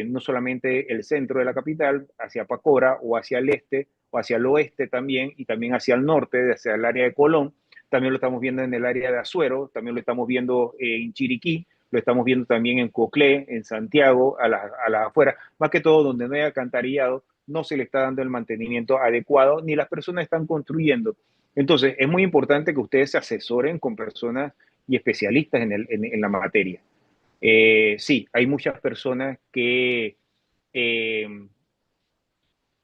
no solamente el centro de la capital, hacia Pacora o hacia el este o hacia el oeste también, y también hacia el norte, hacia el área de Colón. También lo estamos viendo en el área de Azuero, también lo estamos viendo en Chiriquí, lo estamos viendo también en Coclé, en Santiago, a las afueras, más que todo donde no hay alcantarillado, no se le está dando el mantenimiento adecuado, ni las personas están construyendo. Entonces, es muy importante que ustedes se asesoren con personas y especialistas en la materia. Sí, hay muchas personas que eh,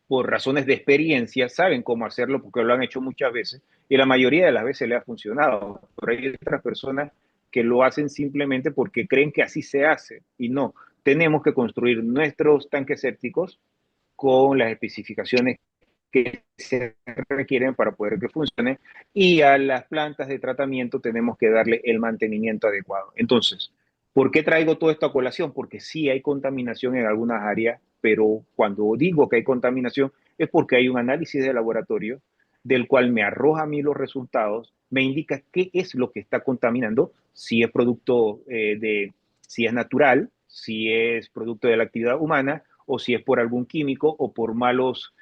por razones de experiencia saben cómo hacerlo porque lo han hecho muchas veces y la mayoría de las veces le ha funcionado. Pero hay otras personas que lo hacen simplemente porque creen que así se hace y no. Tenemos que construir nuestros tanques sépticos con las especificaciones que se requieren para poder que funcione y a las plantas de tratamiento tenemos que darle el mantenimiento adecuado. Entonces, ¿por qué traigo todo esto a colación? Porque sí hay contaminación en algunas áreas, pero cuando digo que hay contaminación es porque hay un análisis de laboratorio del cual me arroja a mí los resultados, me indica qué es lo que está contaminando, si es producto si es natural, si es producto de la actividad humana o si es por algún químico o por malos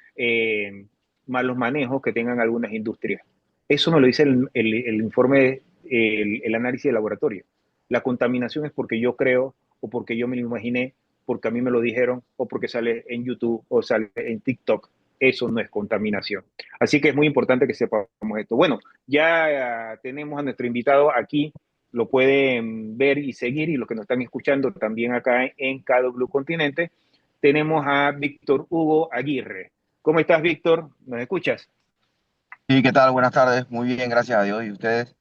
manejos que tengan algunas industrias. Eso me lo dice el informe, el análisis de laboratorio. La contaminación es porque yo creo o porque yo me lo imaginé, porque a mí me lo dijeron o porque sale en YouTube o sale en TikTok. Eso no es contaminación. Así que es muy importante que sepamos esto. Bueno, ya tenemos a nuestro invitado aquí, lo pueden ver y seguir, y los que nos están escuchando también acá en KW Continente, tenemos a Víctor Hugo Aguirre. ¿Cómo estás, Víctor? ¿Nos escuchas? Sí, ¿qué tal? Buenas tardes. Muy bien, gracias a Dios. ¿Y ustedes?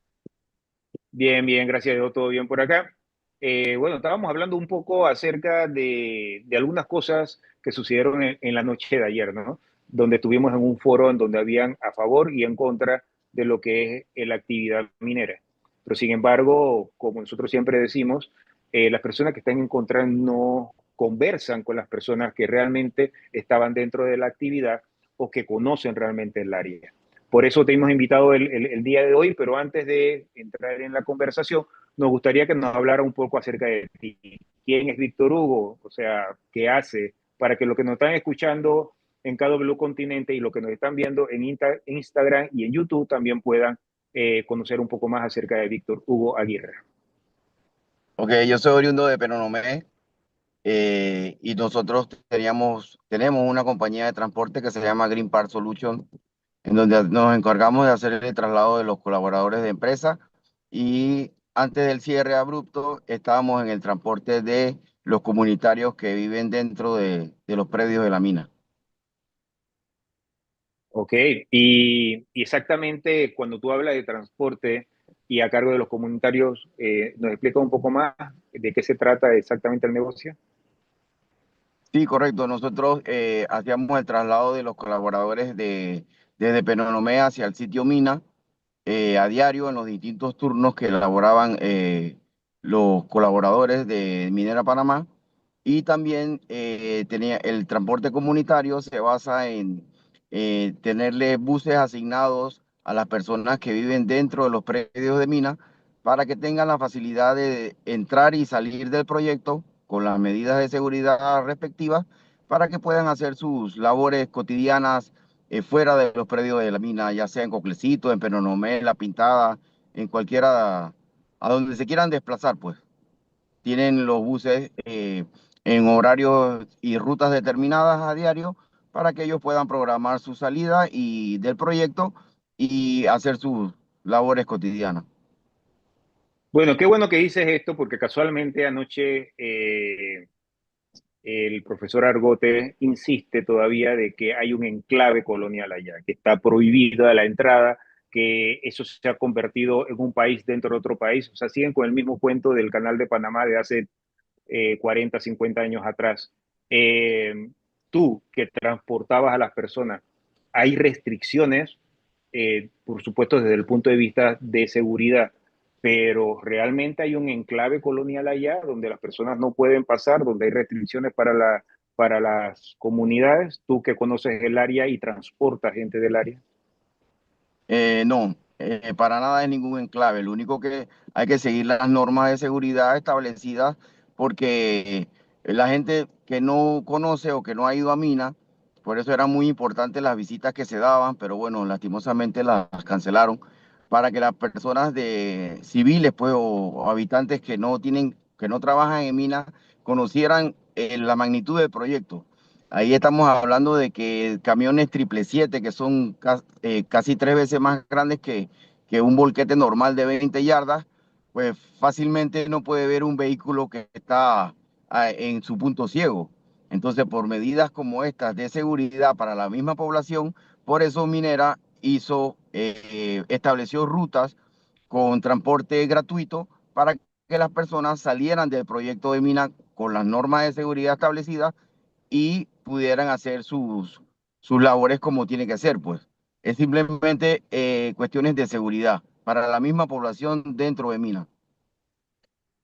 Bien, bien, gracias a Dios, todo bien por acá. Bueno, estábamos hablando un poco acerca de algunas cosas que sucedieron en la noche de ayer, ¿no? Donde estuvimos en un foro en donde habían a favor y en contra de lo que es la actividad minera. Pero sin embargo, como nosotros siempre decimos, las personas que están en contra no conversan con las personas que realmente estaban dentro de la actividad o que conocen realmente el área. Por eso te hemos invitado el día de hoy, pero antes de entrar en la conversación, nos gustaría que nos hablara un poco acerca de ti. ¿Quién es Víctor Hugo? O sea, ¿qué hace? Para que los que nos están escuchando en KW Continente y los que nos están viendo en Instagram y en YouTube también puedan conocer un poco más acerca de Víctor Hugo Aguirre. Ok, yo soy oriundo de Penonomé y nosotros tenemos una compañía de transporte que se llama Green Park Solution, en donde nos encargamos de hacer el traslado de los colaboradores de empresa y antes del cierre abrupto estábamos en el transporte de los comunitarios que viven dentro de los predios de la mina. Ok, y exactamente cuando tú hablas de transporte y a cargo de los comunitarios, ¿nos explica un poco más de qué se trata exactamente el negocio? Sí, correcto. Nosotros hacíamos el traslado de los colaboradores desde Penonomé hacia el sitio mina a diario en los distintos turnos que elaboraban los colaboradores de Minera Panamá. Y también tenía el transporte comunitario se basa en tenerle buses asignados a las personas que viven dentro de los predios de mina para que tengan la facilidad de entrar y salir del proyecto con las medidas de seguridad respectivas para que puedan hacer sus labores cotidianas fuera de los predios de la mina, ya sea en Coclecito, en Penonomé, en La Pintada, en cualquiera, a donde se quieran desplazar, pues. Tienen los buses en horarios y rutas determinadas a diario para que ellos puedan programar su salida y del proyecto y hacer sus labores cotidianas. Bueno, qué bueno que dices esto porque casualmente anoche el profesor Argote insiste todavía de que hay un enclave colonial allá, que está prohibida la entrada, que eso se ha convertido en un país dentro de otro país. O sea, siguen con el mismo cuento del canal de Panamá de hace 40, 50 años atrás. Tú que transportabas a las personas, hay restricciones, por supuesto, desde el punto de vista de seguridad, pero realmente hay un enclave colonial allá donde las personas no pueden pasar, donde hay restricciones para las comunidades. Tú que conoces el área y transportas gente del área. No, para nada es ningún enclave. Lo único que hay que seguir las normas de seguridad establecidas porque La gente que no conoce o que no ha ido a Mina, por eso eran muy importantes las visitas que se daban, pero bueno, lastimosamente las cancelaron para que las personas de civiles, pues, o habitantes que no tienen, que no trabajan en Mina, conocieran la magnitud del proyecto. Ahí estamos hablando de que camiones 777, que son casi 3 veces más grandes que un volquete normal de 20 yardas, pues fácilmente no puede ver un vehículo que está en su punto ciego. Entonces, por medidas como estas de seguridad para la misma población, por eso Minera estableció rutas con transporte gratuito para que las personas salieran del proyecto de mina con las normas de seguridad establecidas y pudieran hacer sus labores como tiene que ser, pues. Es simplemente cuestiones de seguridad para la misma población dentro de Mina.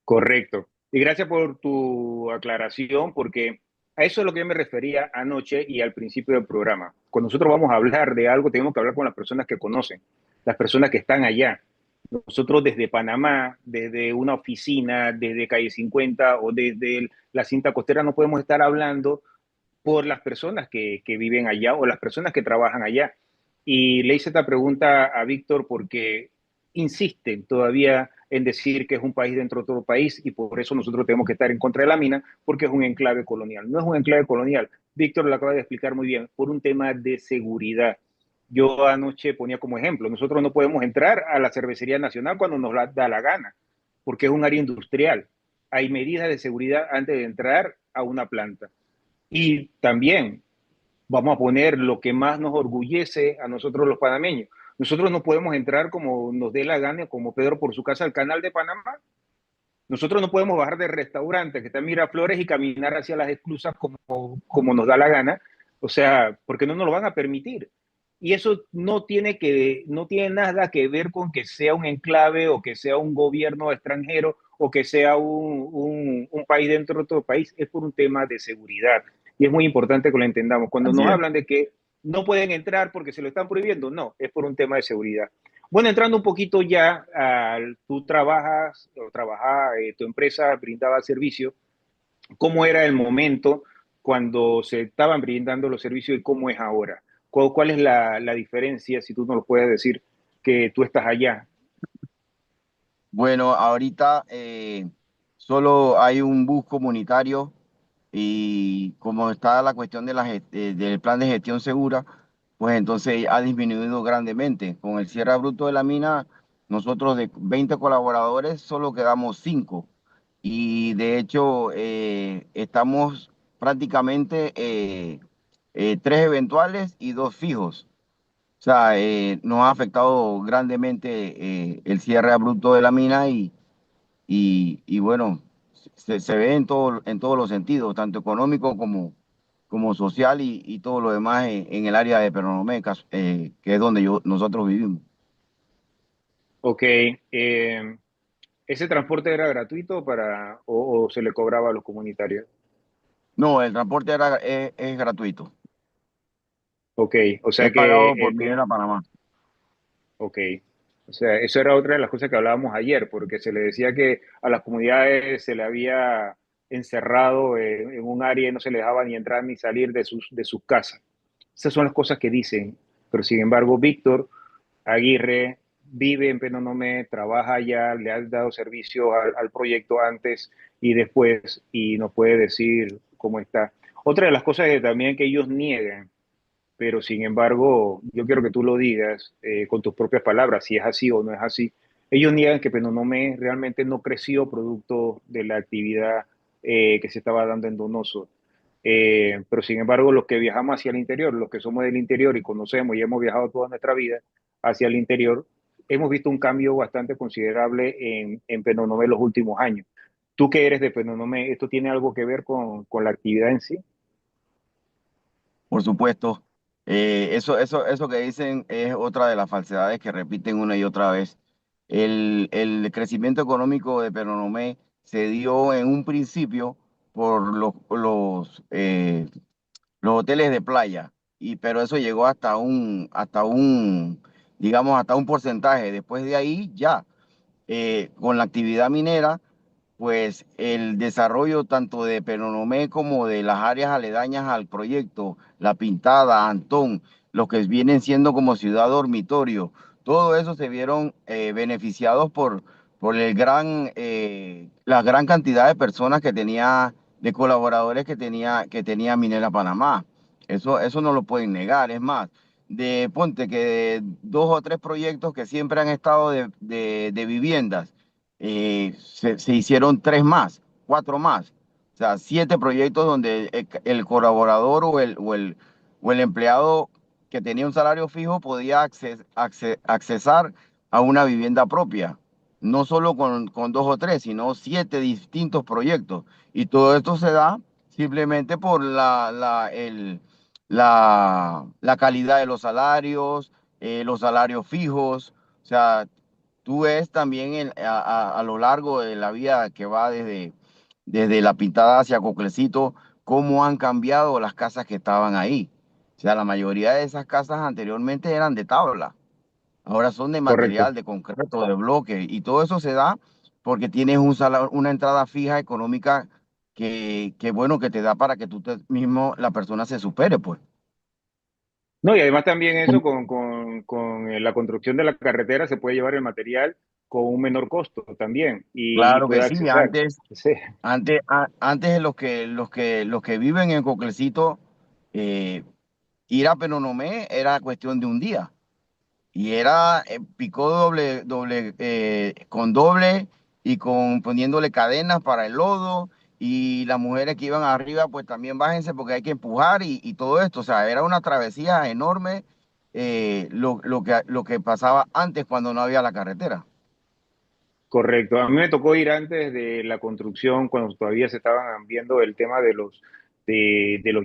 Correcto. Y gracias por tu aclaración, porque a eso es lo que yo me refería anoche y al principio del programa. Cuando nosotros vamos a hablar de algo, tenemos que hablar con las personas que conocen, las personas que están allá. Nosotros desde Panamá, desde una oficina, desde Calle 50 o desde la cinta costera, no podemos estar hablando por las personas que viven allá o las personas que trabajan allá. Y le hice esta pregunta a Víctor porque insisten todavía en decir que es un país dentro de otro país y por eso nosotros tenemos que estar en contra de la mina porque es un enclave colonial. No es un enclave colonial. Víctor lo acaba de explicar muy bien, por un tema de seguridad. Yo anoche ponía como ejemplo, nosotros no podemos entrar a la cervecería nacional cuando nos da la gana, porque es un área industrial. Hay medidas de seguridad antes de entrar a una planta. Y también vamos a poner lo que más nos orgullece a nosotros los panameños. Nosotros no podemos entrar como nos dé la gana, como Pedro por su casa, al canal de Panamá. Nosotros no podemos bajar del restaurante que está en Miraflores y caminar hacia las esclusas como nos da la gana. O sea, porque no nos lo van a permitir. Y eso no tiene nada que ver con que sea un enclave o que sea un gobierno extranjero o que sea un país dentro de otro país. Es por un tema de seguridad. Y es muy importante que lo entendamos. Cuando Así nos es. hablan de que no pueden entrar porque se lo están prohibiendo, no, es por un tema de seguridad. Bueno, entrando un poquito ya, tú trabajas, o trabaja, tu empresa brindaba servicio. ¿Cómo era el momento cuando se estaban brindando los servicios y cómo es ahora? ¿Cuál es la diferencia, si tú nos lo puedes decir, que tú estás allá? Bueno, ahorita solo hay un bus comunitario y como está la cuestión de del plan de gestión segura, pues entonces ha disminuido grandemente. Con el cierre abrupto de la mina, nosotros de 20 colaboradores solo quedamos 5 y de hecho estamos prácticamente 3 eventuales y 2 fijos. O sea, nos ha afectado grandemente el cierre abrupto de la mina y bueno, se ve en todos los sentidos, tanto económico como social y todo lo demás en el área de Penonomé, que es donde nosotros vivimos. Ok, ¿ese transporte era gratuito o se le cobraba a los comunitarios? No, el transporte es gratuito. Ok, o sea Es que pagado por Minera Panamá. ok. O sea, eso era otra de las cosas que hablábamos ayer, porque se le decía que a las comunidades se le había encerrado en un área y no se les dejaba ni entrar ni salir de sus casas. Esas son las cosas que dicen. Pero sin embargo, Víctor Aguirre vive en Penonomé, trabaja allá, le ha dado servicio al proyecto antes y después y nos puede decir cómo está. Otra de las cosas que también que ellos niegan, pero sin embargo, yo quiero que tú lo digas con tus propias palabras, si es así o no es así. Ellos niegan que Penonomé realmente no creció producto de la actividad que se estaba dando en Donoso. Pero sin embargo, los que viajamos hacia el interior, los que somos del interior y conocemos y hemos viajado toda nuestra vida hacia el interior, hemos visto un cambio bastante considerable en Penonomé los últimos años. Tú que eres de Penonomé, ¿esto tiene algo que ver con la actividad en sí? Por supuesto, eso que dicen es otra de las falsedades que repiten una y otra vez. El crecimiento económico de Penonomé se dio en un principio por los hoteles de playa, pero eso llegó digamos, hasta un porcentaje. Después de ahí ya, con la actividad minera. pues el desarrollo tanto de Penonomé como de las áreas aledañas al proyecto, La Pintada, Antón, los que vienen siendo como ciudad dormitorio, todo eso se vieron beneficiados por la gran cantidad de personas que tenía, de colaboradores que tenía Minera Panamá. Eso no lo pueden negar. Es más, de ponte que de dos o tres proyectos que siempre han estado de viviendas, se hicieron tres más, cuatro más. O sea, siete proyectos donde el colaborador o el empleado que tenía un salario fijo podía accesar a una vivienda propia. No solo con dos o tres, sino siete distintos proyectos. Y todo esto se da simplemente por la calidad de los salarios fijos. O sea, tú ves también a lo largo de la vía que va desde La Pintada hacia Coclecito, cómo han cambiado las casas que estaban ahí. O sea, la mayoría de esas casas anteriormente eran de tabla, ahora son de Correcto. material, de concreto, de bloque, y todo eso se da porque tienes una entrada fija económica bueno, que te da para que mismo, la persona se supere, pues. No, y además también eso con la construcción de la carretera se puede llevar el material con un menor costo también y Claro que puede sí, accesar. Sí, antes los que viven en Coclecito, eh, ir a Penonomé era cuestión de un día. Y era picó con doble y poniéndole cadenas para el lodo. Y las mujeres que iban arriba, pues también bájense porque hay que empujar y todo esto. O sea, era una travesía enorme, lo que pasaba antes cuando no había la carretera. correcto. A mí me tocó ir antes de la construcción, cuando todavía se estaban viendo el tema de los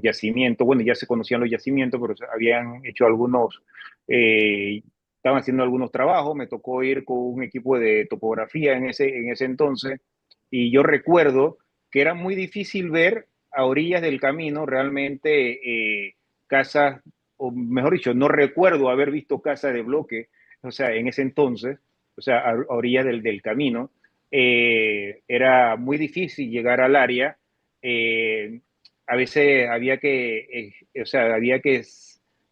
yacimientos. Bueno, ya se conocían los yacimientos, pero habían hecho algunos, eh, estaban haciendo algunos trabajos. Me tocó ir con un equipo de topografía en ese entonces. Y yo recuerdo que era muy difícil ver a orillas del camino realmente casas, o mejor dicho, no recuerdo haber visto casas de bloque, o sea, en ese entonces, o sea, a orillas del camino. Era muy difícil llegar al área. eh, a veces o sea, había que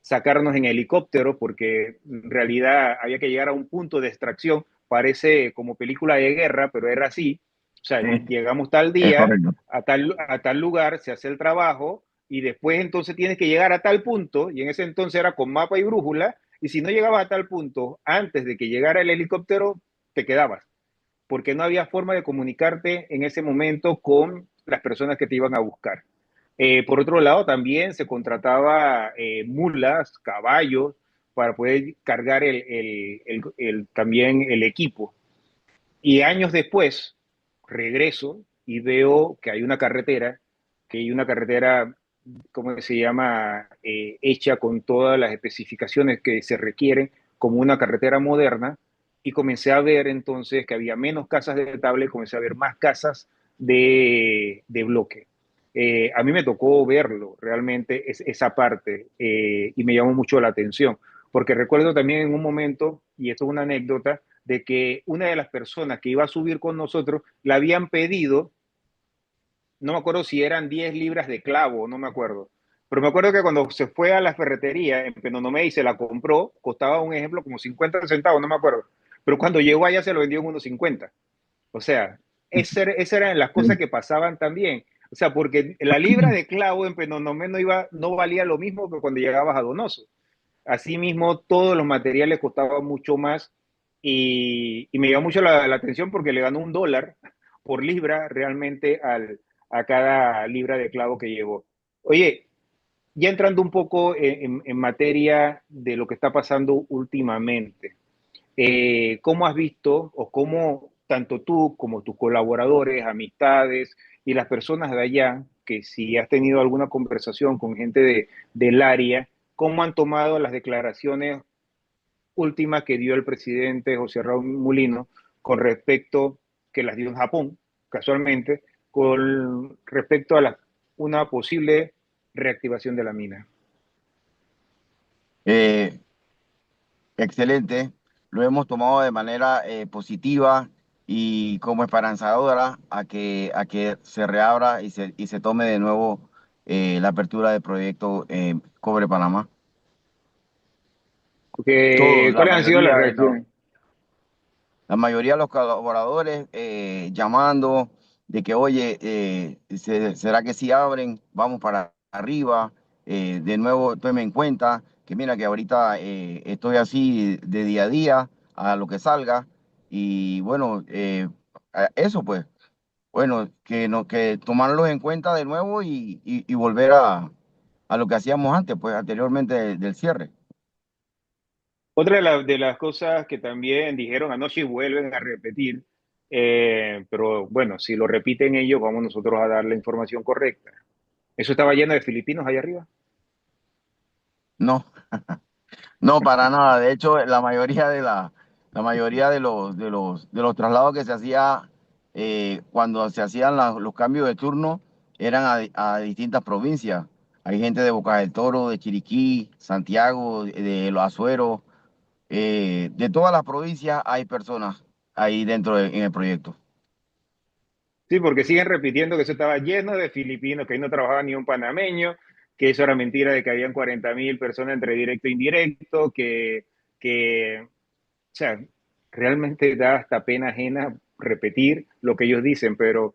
sacarnos en helicóptero porque en realidad había que llegar a un punto de extracción. Parece como película de guerra, pero era así. O sea, Sí, llegamos tal es día correcto. a tal lugar, se hace el trabajo y después entonces tienes que llegar a tal punto, y en ese entonces era con mapa y brújula, y si no llegabas a tal punto antes de que llegara el helicóptero, te quedabas, porque no había forma de comunicarte en ese momento con las personas que te iban a buscar. Por otro lado, también se contrataba mulas, caballos, para poder cargar también el equipo. Y años después, regreso y veo que hay una carretera, ¿cómo se llama?, hecha con todas las especificaciones que se requieren como una carretera moderna. Y comencé a ver entonces que había menos casas de tablet, comencé a ver más casas de bloque. A mí me tocó verlo realmente, esa parte, y me llamó mucho la atención, porque recuerdo también en un momento, y esto es una anécdota, de que una de las personas que iba a subir con nosotros le habían pedido, no me acuerdo si eran 10 libras de clavo, no me acuerdo, pero me acuerdo que cuando se fue a la ferretería en Penonomé y se la compró, costaba un ejemplo como 50 centavos, no me acuerdo, pero cuando llegó allá se lo vendió en unos 50. O sea, esas eran las cosas Sí. que pasaban también. O sea, porque la libra de clavo en Penonomé no valía lo mismo que cuando llegabas a Donoso. Asimismo, todos los materiales costaban mucho más, y me llamó mucho la atención porque le ganó $1 por libra realmente a cada libra de clavo que llevó. Oye, ya entrando un poco en materia de lo que está pasando últimamente, ¿cómo has visto o cómo tanto tú como tus colaboradores, amistades y las personas de allá, que si has tenido alguna conversación con gente del área, cómo han tomado las declaraciones últimas que dio el presidente José Raúl Mulino con respecto, que las dio en Japón, casualmente, con respecto a una posible reactivación de la mina? Eh, Excelente, lo hemos tomado de manera positiva. y como esperanzadora a que se reabra y se tome de nuevo la apertura del proyecto Cobre Panamá. Todos, ¿Cuáles han sido las reacciones? la mayoría de los colaboradores llamando de que, oye, ¿será que si abren? Vamos para arriba. De nuevo, tome en cuenta que mira que ahorita estoy así de día a día, a lo que salga. Y bueno, eso pues, bueno, que, no, que tomarlos en cuenta de nuevo y volver a lo que hacíamos antes, pues anteriormente del cierre. Otra de las cosas que también dijeron anoche y vuelven a repetir, pero bueno, si lo repiten ellos, vamos nosotros a dar la información correcta. ¿Eso estaba lleno de filipinos allá arriba? No. No, para nada. De hecho, la mayoría de los traslados que se hacía cuando se hacían los cambios de turno eran a distintas provincias. Hay gente de Bocas del Toro, de Chiriquí, Santiago, de Los Azueros, de todas las provincias hay personas ahí en el proyecto. Sí, porque siguen repitiendo que eso estaba lleno de filipinos, que ahí no trabajaba ni un panameño, que eso era mentira de que habían 40.000 personas entre directo e indirecto, o sea, realmente da hasta pena ajena repetir lo que ellos dicen, pero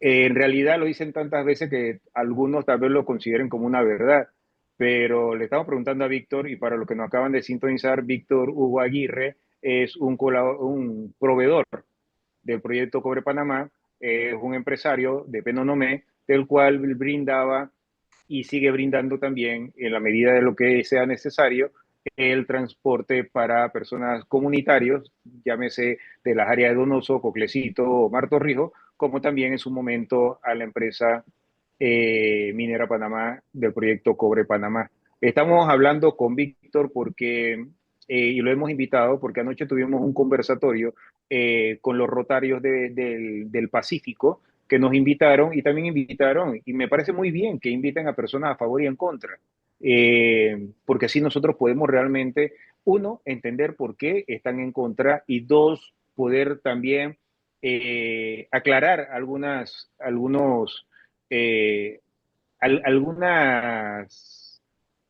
en realidad lo dicen tantas veces que algunos tal vez lo consideren como una verdad. Pero le estamos preguntando a Víctor, y para los que nos acaban de sintonizar, Víctor Hugo Aguirre es un proveedor del proyecto Cobre Panamá, es un empresario de Penonomé, del cual brindaba y sigue brindando también, en la medida de lo que sea necesario, el transporte para personas comunitarios, llámese de las áreas de Donoso, Coclecito o Martorrijos, como también en su momento a la empresa Minera Panamá del proyecto Cobre Panamá. Estamos hablando con Víctor porque, y lo hemos invitado porque anoche tuvimos un conversatorio con los rotarios del Pacífico que nos invitaron y también invitaron, y me parece muy bien que inviten a personas a favor y en contra, porque así nosotros podemos realmente, uno, entender por qué están en contra y dos, poder también aclarar eh, algunas,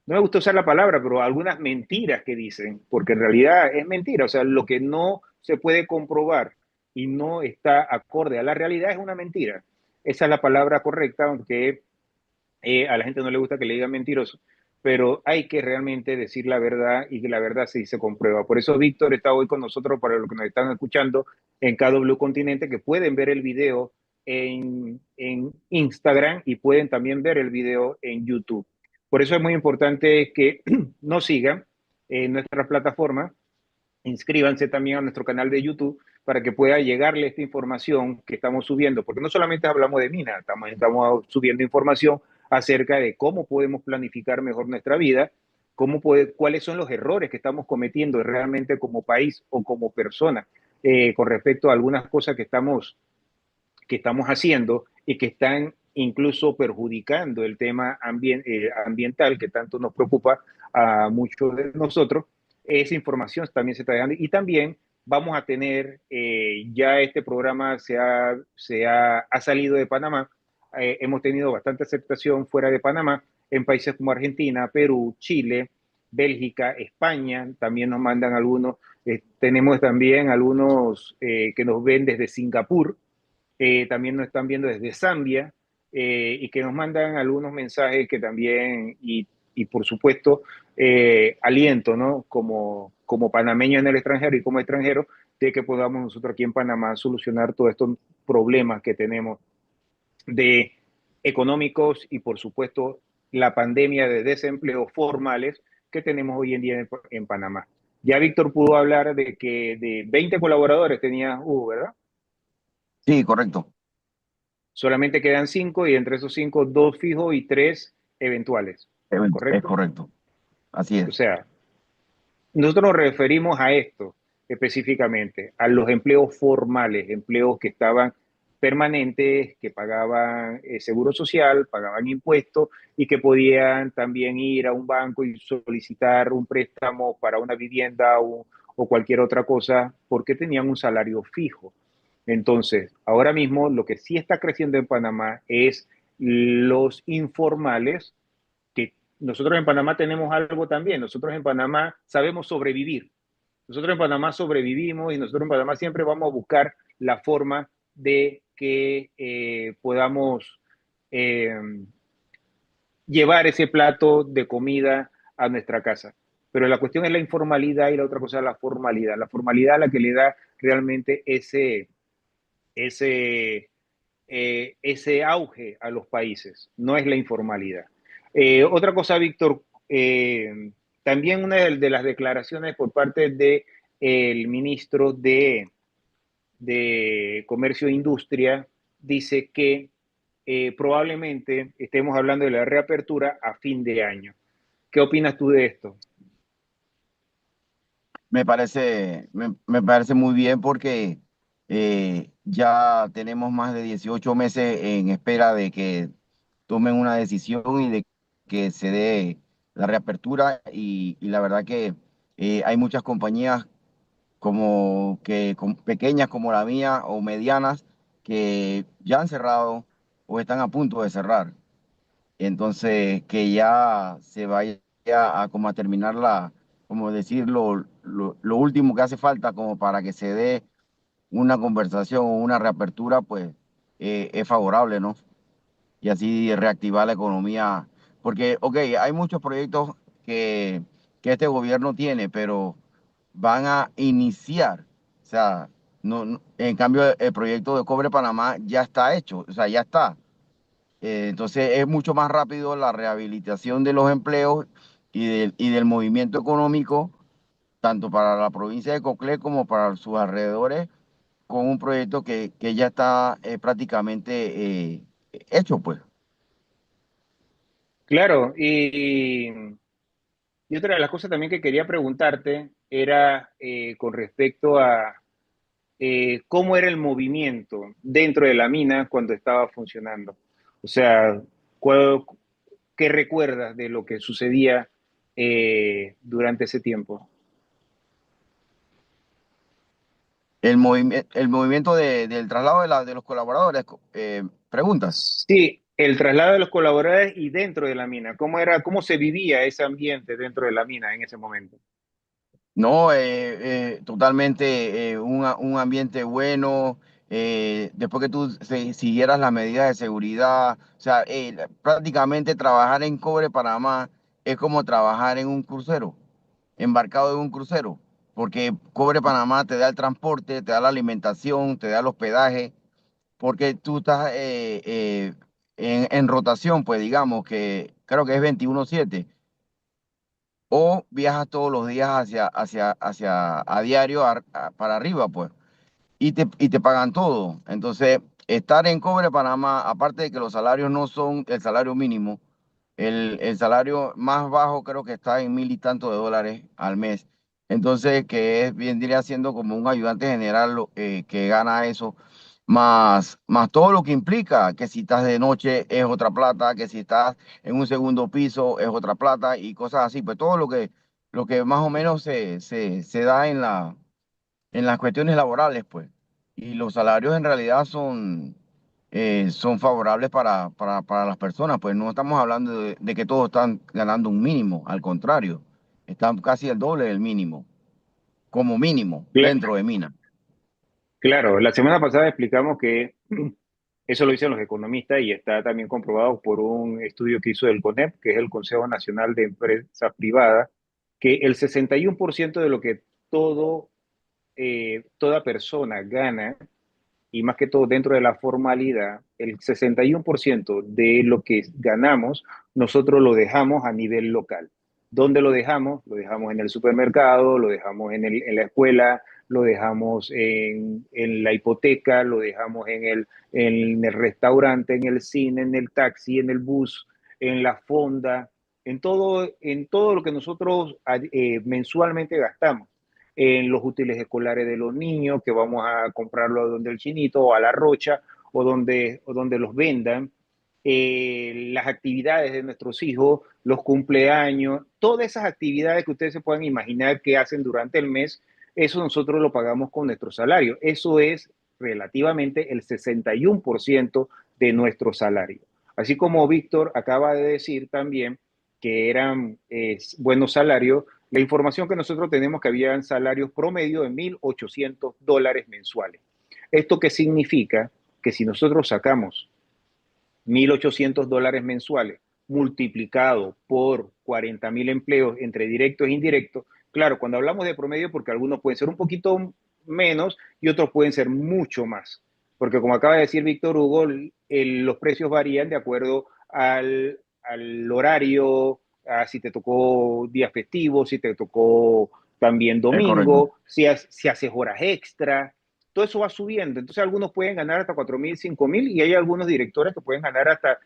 no me gusta usar la palabra, pero algunas mentiras que dicen, porque en realidad es mentira, o sea, lo que no se puede comprobar y no está acorde a la realidad es una mentira. Esa es la palabra correcta, aunque a la gente no le gusta que le digan mentiroso, pero hay que realmente decir la verdad y que la verdad se comprueba. Por eso Víctor está hoy con nosotros, para los que nos están escuchando en KW Continente, que pueden ver el video en Instagram y pueden también ver el video en YouTube. Por eso es muy importante que nos sigan en nuestra plataforma, inscríbanse también a nuestro canal de YouTube para que pueda llegarle esta información que estamos subiendo, porque no solamente hablamos de minas, estamos subiendo información acerca de cómo podemos planificar mejor nuestra vida, cuáles son los errores que estamos cometiendo realmente como país o como persona con respecto a algunas cosas que estamos haciendo y que están incluso perjudicando el tema ambiental que tanto nos preocupa a muchos de nosotros. Esa información también se está dando y también vamos a tener, ya este programa ha salido de Panamá, hemos tenido bastante aceptación fuera de Panamá, en países como Argentina, Perú, Chile, Bélgica, España, también nos mandan algunos, tenemos también algunos que nos ven desde Singapur, también nos están viendo desde Zambia y que nos mandan algunos mensajes que también, y por supuesto, aliento, ¿no? Como panameño en el extranjero y como extranjero, de que podamos nosotros aquí en Panamá solucionar todos estos problemas que tenemos de económicos y por supuesto la pandemia de desempleo formales que tenemos hoy en día en Panamá. Ya Víctor pudo hablar de que de 20 colaboradores tenía Hugo, ¿verdad? Sí, correcto. Solamente quedan 5 y entre esos 5, 2 fijos y 3 eventuales, Es ¿correcto? correcto. Así O es. sea, nosotros nos referimos a esto específicamente, a los empleos formales, empleos que estaban permanentes, que pagaban seguro social, pagaban impuestos y que podían también ir a un banco y solicitar un préstamo para una vivienda o cualquier otra cosa porque tenían un salario fijo. Entonces, ahora mismo lo que sí está creciendo en Panamá es los informales, que nosotros en Panamá tenemos algo también. Nosotros en Panamá sabemos sobrevivir. Nosotros en Panamá sobrevivimos y nosotros en Panamá siempre vamos a buscar la forma de que podamos eh, llevar ese plato de comida a nuestra casa. Pero la cuestión es la informalidad y la otra cosa es la formalidad. La formalidad es la que le da realmente ese, ese auge a los países, no es la informalidad. Otra cosa, Víctor, también una de las declaraciones por parte del ministro de Comercio e Industria dice que probablemente estemos hablando de la reapertura a fin de año. ¿Qué opinas tú de esto? Me parece muy bien porque ya tenemos más de 18 meses en espera de que tomen una decisión y de que se dé la reapertura y la verdad que hay muchas compañías pequeñas como la mía o medianas que ya han cerrado o están a punto de cerrar. Entonces, que ya se vaya a como a terminar como decir, lo último que hace falta como para que se dé una conversación o una reapertura, pues es favorable, ¿no? Y así reactivar la economía. Porque, ok, hay muchos proyectos que, que este gobierno tiene, pero van a iniciar. O sea, en cambio, el proyecto de Cobre Panamá ya está hecho, o sea, ya está. Entonces es mucho más rápido la rehabilitación de los empleos y del movimiento económico, tanto para la provincia de Coclé como para sus alrededores, con un proyecto que ya está prácticamente hecho, pues. Claro, y otra de las cosas también que quería preguntarte era con respecto a cómo era el movimiento dentro de la mina cuando estaba funcionando. O sea, ¿cuál- ¿qué recuerdas de lo que sucedía durante ese tiempo? El movimiento del traslado de los colaboradores, preguntas. Sí, el traslado de los colaboradores y dentro de la mina. ¿Cómo era, cómo se vivía ese ambiente dentro de la mina en ese momento? No, totalmente un ambiente bueno. Después que tú siguieras las medidas de seguridad, o sea, prácticamente trabajar en Cobre Panamá es como trabajar en un crucero, embarcado en un crucero, porque Cobre Panamá te da el transporte, te da la alimentación, te da el hospedaje, porque tú estás en rotación, pues digamos que creo que es 21/7 o viajas todos los días hacia a diario para arriba, pues, y te pagan todo. Entonces, estar en Cobre Panamá, aparte de que los salarios no son el salario mínimo, el salario más bajo creo que está en 1.000 y tantos de dólares al mes. Entonces, que es, bien diría siendo como un ayudante general que gana eso, más todo lo que implica, que si estás de noche es otra plata, que si estás en un segundo piso es otra plata y cosas así. Pues todo lo que más o menos se da en las cuestiones laborales, pues. Y los salarios en realidad son favorables para las personas, pues no estamos hablando de que todos están ganando un mínimo, al contrario, están casi el doble del mínimo, como mínimo, Cla- dentro de Mina. Claro, la semana pasada explicamos que eso lo dicen los economistas y está también comprobado por un estudio que hizo el CONEP, que es el Consejo Nacional de Empresas Privadas, que el 61% de lo que toda persona gana, y más que todo dentro de la formalidad, el 61% de lo que ganamos, nosotros lo dejamos a nivel local. ¿Dónde lo dejamos? Lo dejamos en el supermercado, lo dejamos en la escuela, lo dejamos en la hipoteca, lo dejamos en el restaurante, en el cine, en el taxi, en el bus, en la fonda, en todo lo que nosotros mensualmente gastamos en los útiles escolares de los niños, que vamos a comprarlo donde el chinito o a la rocha o donde los vendan, las actividades de nuestros hijos, los cumpleaños, todas esas actividades que ustedes se puedan imaginar que hacen durante el mes, eso nosotros lo pagamos con nuestro salario. Eso es relativamente el 61% de nuestro salario. Así como Víctor acaba de decir también que eran buenos salarios, la información que nosotros tenemos que habían salarios promedio de $1,800 mensuales. ¿Esto qué significa? Que si nosotros sacamos $1,800 mensuales multiplicado por 40,000 empleos entre directos e indirectos, claro, cuando hablamos de promedio, porque algunos pueden ser un poquito menos y otros pueden ser mucho más, porque como acaba de decir Víctor Hugo, los precios varían de acuerdo al horario, a si te tocó día festivo, si te tocó también Es correcto. domingo, si haces horas extra, todo eso va subiendo. Entonces algunos pueden ganar hasta 4,000, 5,000 y hay algunos directores que pueden ganar hasta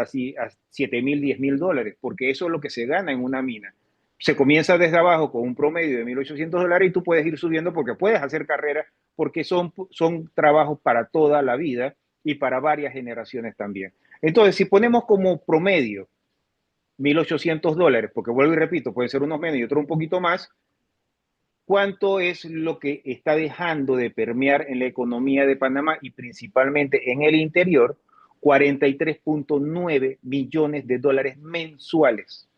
7,000, $10,000, porque eso es lo que se gana en una mina. Se comienza desde abajo con un promedio de $1,800 y tú puedes ir subiendo porque puedes hacer carrera, porque son trabajos para toda la vida y para varias generaciones también. Entonces, si ponemos como promedio $1,800, porque vuelvo y repito, puede ser unos menos y otros un poquito más, ¿cuánto es lo que está dejando de permear en la economía de Panamá y principalmente en el interior? 43,9 millones de dólares mensuales.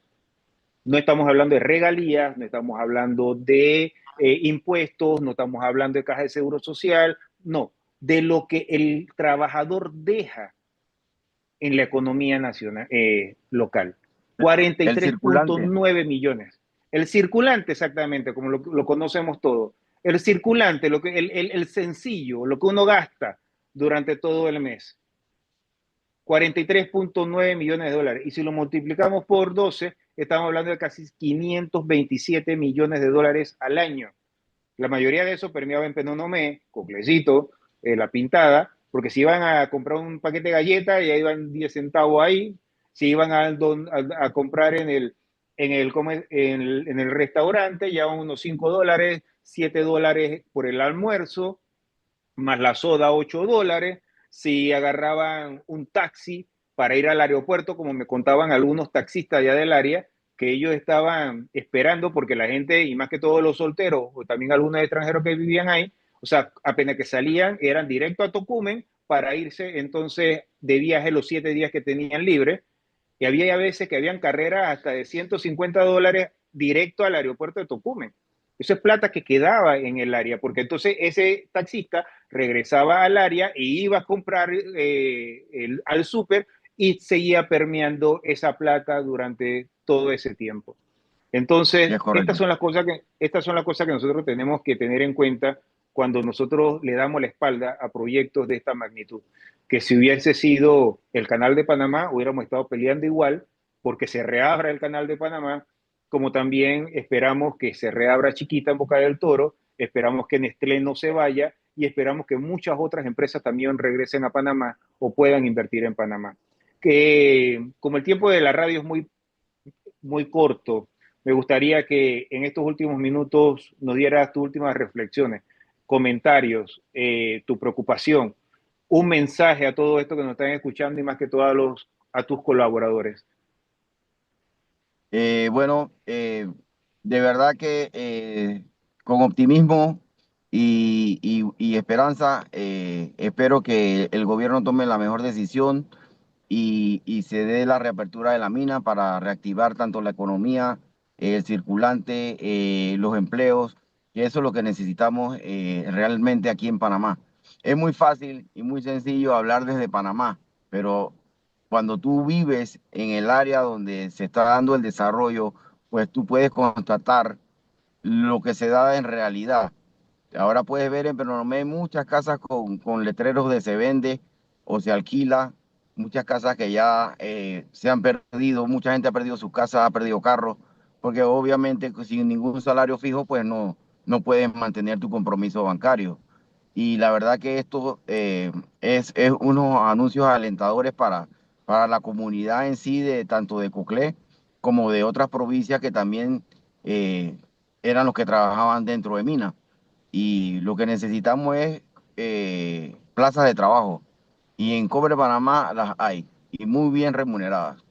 No estamos hablando de regalías, no estamos hablando de impuestos, no estamos hablando de caja de seguro social, no, de lo que el trabajador deja en la economía nacional, local. El circulante. 43,9 millones. El circulante, exactamente, como lo conocemos todos. El circulante, el sencillo, lo que uno gasta durante todo el mes. 43,9 millones de dólares. Y si lo multiplicamos por 12, estamos hablando de casi 527 millones de dólares al año. La mayoría de eso permeaba en Penonomé, Coclecito, La Pintada, porque si iban a comprar un paquete de galletas, ya iban 10 centavos ahí. Si iban a comprar en el restaurante, ya unos $5, $7 por el almuerzo, más la soda $8. Si agarraban un taxi para ir al aeropuerto, como me contaban algunos taxistas ya del área, que ellos estaban esperando porque la gente, y más que todos los solteros, o también algunos extranjeros que vivían ahí, o sea, apenas que salían, eran directo a Tocumen para irse entonces de viaje los 7 días que tenían libre. Y había veces que habían carreras hasta de $150 directo al aeropuerto de Tocumen. Eso es plata que quedaba en el área, porque entonces ese taxista regresaba al área e iba a comprar al súper y seguía permeando esa plata durante todo ese tiempo. Es Entonces, estas correcto. son las cosas que nosotros tenemos que tener en cuenta cuando nosotros le damos la espalda a proyectos de esta magnitud. Que si hubiese sido el canal de Panamá, hubiéramos estado peleando igual porque se reabra el canal de Panamá, como también esperamos que se reabra Chiquita en Boca del Toro, esperamos que Nestlé no se vaya y esperamos que muchas otras empresas también regresen a Panamá o puedan invertir en Panamá. Que como el tiempo de la radio es muy corto, me gustaría que en estos últimos minutos nos dieras tus últimas reflexiones, comentarios, tu preocupación, un mensaje a todo esto que nos están escuchando y más que todo a tus colaboradores. Bueno, de verdad que con optimismo y esperanza, espero que el gobierno tome la mejor decisión y se dé la reapertura de la mina para reactivar tanto la economía, el circulante, los empleos, que eso es lo que necesitamos realmente aquí en Panamá. Es muy fácil y muy sencillo hablar desde Panamá, pero cuando tú vives en el área donde se está dando el desarrollo, pues tú puedes constatar lo que se da en realidad. Ahora puedes ver en Penonomé muchas casas con letreros de se vende o se alquila, muchas casas que ya se han perdido, mucha gente ha perdido su casa, ha perdido carros, porque obviamente sin ningún salario fijo, pues no puedes mantener tu compromiso bancario. Y la verdad que esto es unos anuncios alentadores para la comunidad en sí, de tanto de Coclé como de otras provincias que también eh, eran los que trabajaban dentro de Mina. Y lo que necesitamos es plazas de trabajo. Y en Cobre Panamá las hay, y muy bien remuneradas.